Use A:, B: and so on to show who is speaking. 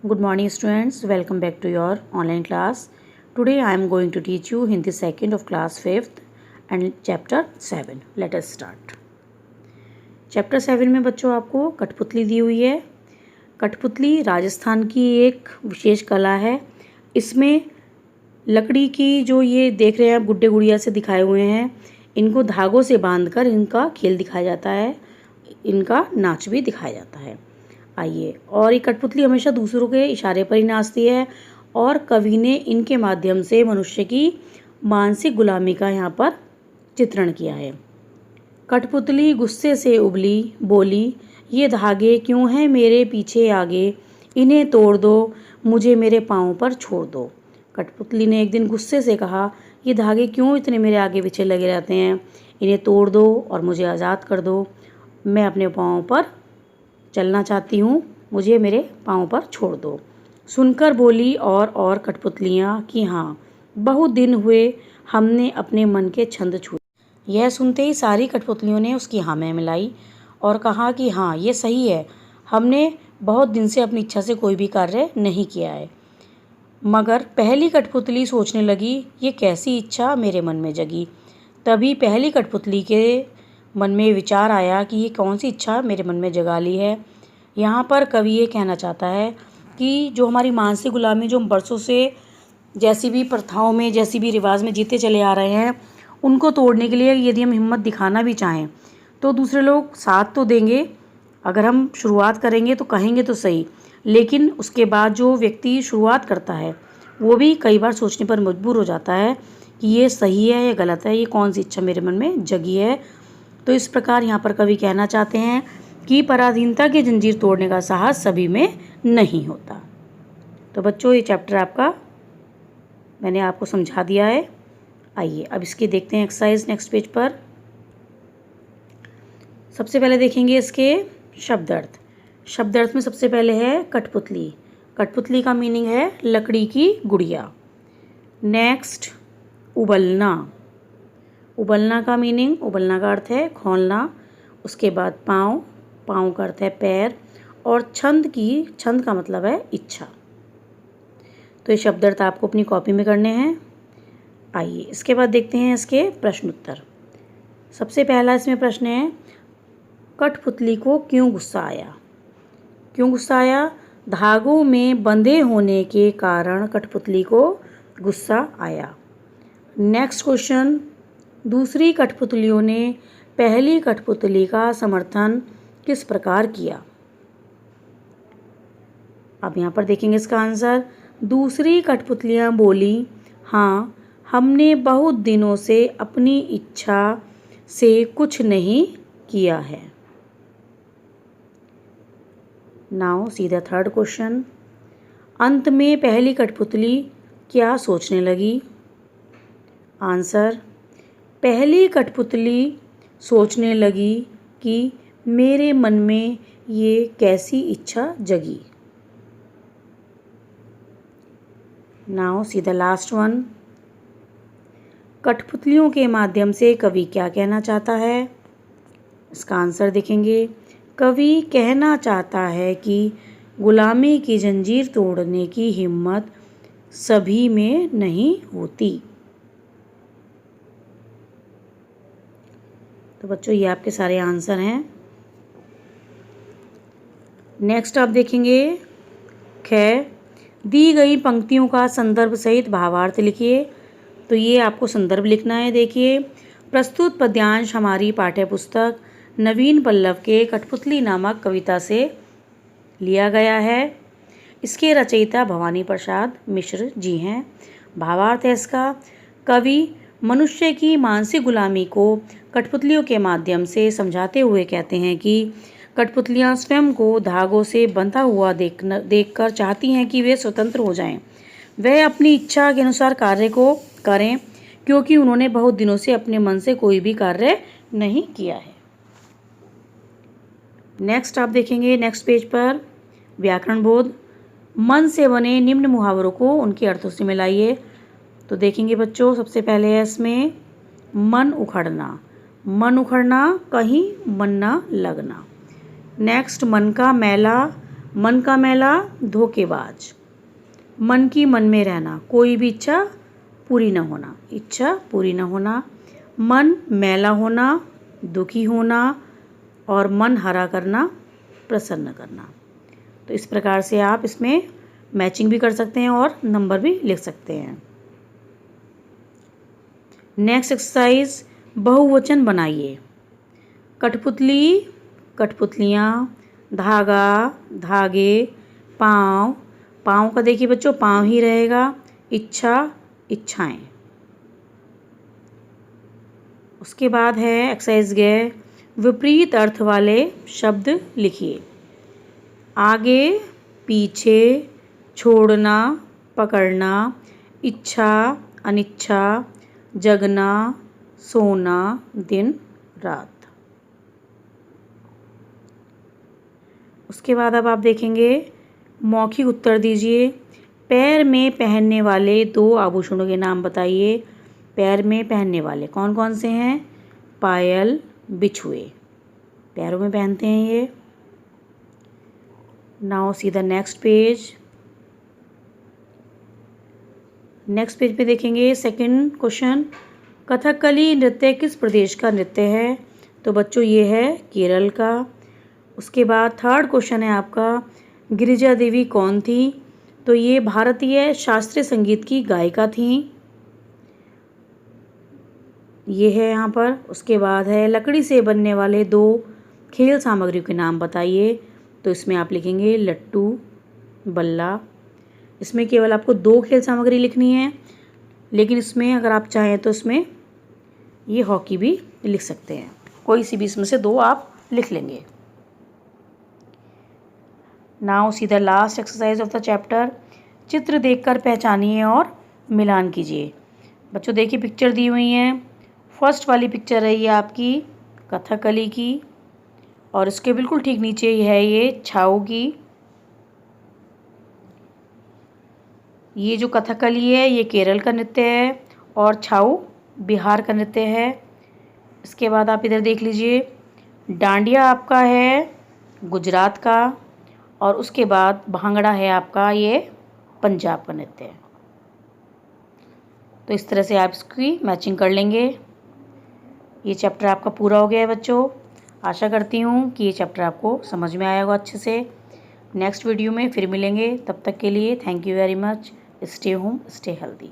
A: Good morning students, welcome back to your online class. Today I am going to teach you Hindi second of class 5th and chapter 7. Let us start. Chapter 7 में बच्चों आपको कठपुतली दी हुई है। कठपुतली राजस्थान की एक विशेष कला है। इसमें लकड़ी की जो ये देख रहे हैं आप गुड्डे गुड़िया से दिखाए हुए हैं, इनको धागों से बांधकर इनका खेल दिखाया जाता है, इनका नाच भी दिखाया जाता है। आइए, और ये कठपुतली हमेशा दूसरों के इशारे पर ही नाचती है और कवि ने इनके माध्यम से मनुष्य की मानसिक गुलामी का यहाँ पर चित्रण किया है। कठपुतली गुस्से से उबली, बोली, ये धागे क्यों हैं मेरे पीछे आगे, इन्हें तोड़ दो, मुझे मेरे पाँव पर छोड़ दो। कठपुतली ने एक दिन गुस्से से कहा, ये धागे क्यों इतने मेरे आगे पीछे लगे रहते हैं, इन्हें तोड़ दो और मुझे आज़ाद कर दो, मैं अपने पाँव पर चलना चाहती हूँ, मुझे मेरे पाँव पर छोड़ दो। सुनकर बोली और कठपुतलियाँ कि हाँ, बहुत दिन हुए हमने अपने मन के छंद छूए। यह सुनते ही सारी कठपुतलियों ने उसकी हाँ में मिलाई और कहा कि हाँ, ये सही है, हमने बहुत दिन से अपनी इच्छा से कोई भी कार्य नहीं किया है। मगर पहली कठपुतली सोचने लगी, ये कैसी इच्छा मेरे मन में जगी। तभी पहली कठपुतली के मन में विचार आया कि ये कौन सी इच्छा मेरे मन में जगा ली है। यहाँ पर कवि ये कहना चाहता है कि जो हमारी मानसिक गुलामी जो हम बरसों से जैसी भी प्रथाओं में, जैसी भी रिवाज में जीते चले आ रहे हैं, उनको तोड़ने के लिए यदि हम हिम्मत दिखाना भी चाहें तो दूसरे लोग साथ तो देंगे। अगर हम शुरुआत करेंगे तो कहेंगे तो सही, लेकिन उसके बाद जो व्यक्ति शुरुआत करता है वो भी कई बार सोचने पर मजबूर हो जाता है कि ये सही है या गलत है, ये कौन सी इच्छा मेरे मन में जगी है। तो इस प्रकार यहाँ पर कवि कहना चाहते हैं कि पराधीनता की जंजीर तोड़ने का साहस सभी में नहीं होता। तो बच्चों, ये चैप्टर आपका मैंने आपको समझा दिया है। आइए अब इसकी देखते हैं एक्सरसाइज नेक्स्ट पेज पर। सबसे पहले देखेंगे इसके शब्द अर्थ। शब्द अर्थ में सबसे पहले है कठपुतली। कठपुतली का मीनिंग है लकड़ी की गुड़िया। नेक्स्ट उबलना। उबलना का मीनिंग, उबलना का अर्थ है खोलना। उसके बाद पाँव, पाँव का अर्थ है पैर। और छंद का मतलब है इच्छा। तो ये शब्द अर्थ आपको अपनी कॉपी में करने हैं। आइए इसके बाद देखते हैं इसके प्रश्न उत्तर। सबसे पहला इसमें प्रश्न है, कठपुतली को क्यों गुस्सा आया। क्यों गुस्सा आया? धागों में बंधे होने के कारण कठपुतली को गुस्सा आया। नेक्स्ट क्वेश्चन, दूसरी कठपुतलियों ने पहली कठपुतली का समर्थन किस प्रकार किया। अब यहाँ पर देखेंगे इसका आंसर। दूसरी कठपुतलियाँ बोली, हाँ, हमने बहुत दिनों से अपनी इच्छा से कुछ नहीं किया है। Now see the third question. अंत में पहली कठपुतली क्या सोचने लगी। आंसर, पहली कठपुतली सोचने लगी कि मेरे मन में ये कैसी इच्छा जगी। Now see the last one. कठपुतलियों के माध्यम से कवि क्या कहना चाहता है। इसका आंसर देखेंगे। कवि कहना चाहता है कि गुलामी की जंजीर तोड़ने की हिम्मत सभी में नहीं होती। तो बच्चों, ये आपके सारे आंसर हैं। नेक्स्ट आप देखेंगे ख, दी गई पंक्तियों का संदर्भ सहित भावार्थ लिखिए। तो ये आपको संदर्भ लिखना है। देखिए, प्रस्तुत पद्यांश हमारी पाठ्य पुस्तक नवीन पल्लव के कठपुतली नामक कविता से लिया गया है। इसके रचयिता भवानी प्रसाद मिश्र जी हैं। भावार्थ है इसका, कवि मनुष्य की मानसिक गुलामी को कठपुतलियों के माध्यम से समझाते हुए कहते हैं कि कठपुतलियाँ स्वयं को धागों से बंधा हुआ देखकर चाहती हैं कि वे स्वतंत्र हो जाएं। वह अपनी इच्छा के अनुसार कार्य को करें, क्योंकि उन्होंने बहुत दिनों से अपने मन से कोई भी कार्य नहीं किया है। नेक्स्ट आप देखेंगे नेक्स्ट पेज पर व्याकरण बोध। मन से बने निम्न मुहावरों को उनके अर्थों से मिलाइए। तो देखेंगे बच्चों, सबसे पहले है इसमें मन उखड़ना। मन उखड़ना, कहीं मन न लगना। नेक्स्ट, मन का मैला मन का मैला धोखेबाज, मन की मन में रहना, कोई भी इच्छा पूरी न होना, इच्छा पूरी न होना, मन मैला होना, दुखी होना, और मन हरा करना, प्रसन्न करना। तो इस प्रकार से आप इसमें मैचिंग भी कर सकते हैं और नंबर भी लिख सकते हैं। नेक्स्ट एक्सरसाइज, बहुवचन बनाइए। कठपुतली, कठपुतलियाँ, धागा, धागे, पाँव, पाँव का देखिए बच्चों पाँव ही रहेगा, इच्छा, इच्छाएं। उसके बाद है एक्सरसाइज ग, विपरीत अर्थ वाले शब्द लिखिए। आगे, पीछे, छोड़ना, पकड़ना, इच्छा, अनिच्छा, जगना, सोना, दिन, रात। उसके बाद अब आप देखेंगे मौखिक उत्तर दीजिए। पैर में पहनने वाले 2 आभूषणों के नाम बताइए। पैर में पहनने वाले कौन कौन से हैं? पायल, बिछुए, पैरों में पहनते हैं ये। Now see the next page. Next page पे देखेंगे सेकंड क्वेश्चन, कथकली नृत्य किस प्रदेश का नृत्य है? तो बच्चों ये है केरल का। उसके बाद थर्ड क्वेश्चन है आपका, गिरिजा देवी कौन थी? तो ये भारतीय शास्त्रीय संगीत की गायिका थी, ये है यहाँ पर। उसके बाद है लकड़ी से बनने वाले 2 खेल सामग्रियों के नाम बताइए। तो इसमें आप लिखेंगे लट्टू, बल्ला। इसमें केवल आपको 2 खेल सामग्री लिखनी है, लेकिन इसमें अगर आप चाहें तो इसमें ये हॉकी भी लिख सकते हैं। कोई सी भी इसमें से 2 आप लिख लेंगे। Now see the last exercise of the chapter. चित्र देखकर पहचानिए और मिलान कीजिए। बच्चों देखिए पिक्चर दी हुई हैं। फर्स्ट वाली पिक्चर रही है आपकी कथकली की, और इसके बिल्कुल ठीक नीचे ही है ये छाऊ की। ये जो कथकली है ये केरल का नृत्य है और छाऊ बिहार का नृत्य है। इसके बाद आप इधर देख लीजिए, डांडिया आपका है गुजरात का, और उसके बाद भांगड़ा है आपका ये पंजाब का नृत्य है। तो इस तरह से आप इसकी मैचिंग कर लेंगे। ये चैप्टर आपका पूरा हो गया है बच्चों। आशा करती हूँ कि ये चैप्टर आपको समझ में आया होगा अच्छे से। नेक्स्ट वीडियो में फिर मिलेंगे, तब तक के लिए thank you very much. Stay home, stay healthy.